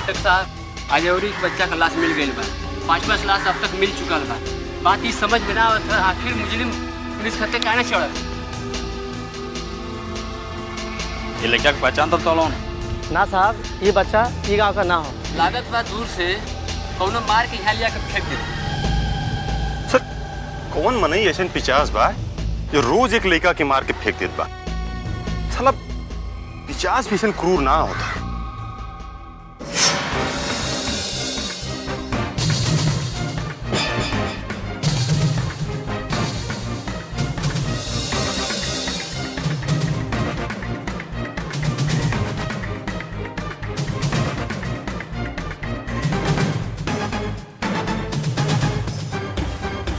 Doctor साहब आज और एक बच्चा का लाश मिल गई बा। 5वां लाश अब तक मिल चुकल बा। बात ये समझ में ना आवत है आखिर मुजरिम पुलिस खत्ते काहे ना चढ़त। ये लड़का की पहचान तब तौलो ना साहब, ये बच्चा ये गांव का ना हो। लागत बा दूर से कौनो मार के यहाँ लिया के फेंक दे। सर कौन मनई ऐसे पिचास बा जो रोज एक लड़का के मार के फेंक देत बा। साला पिचास भी ऐसे क्रूर ना होता।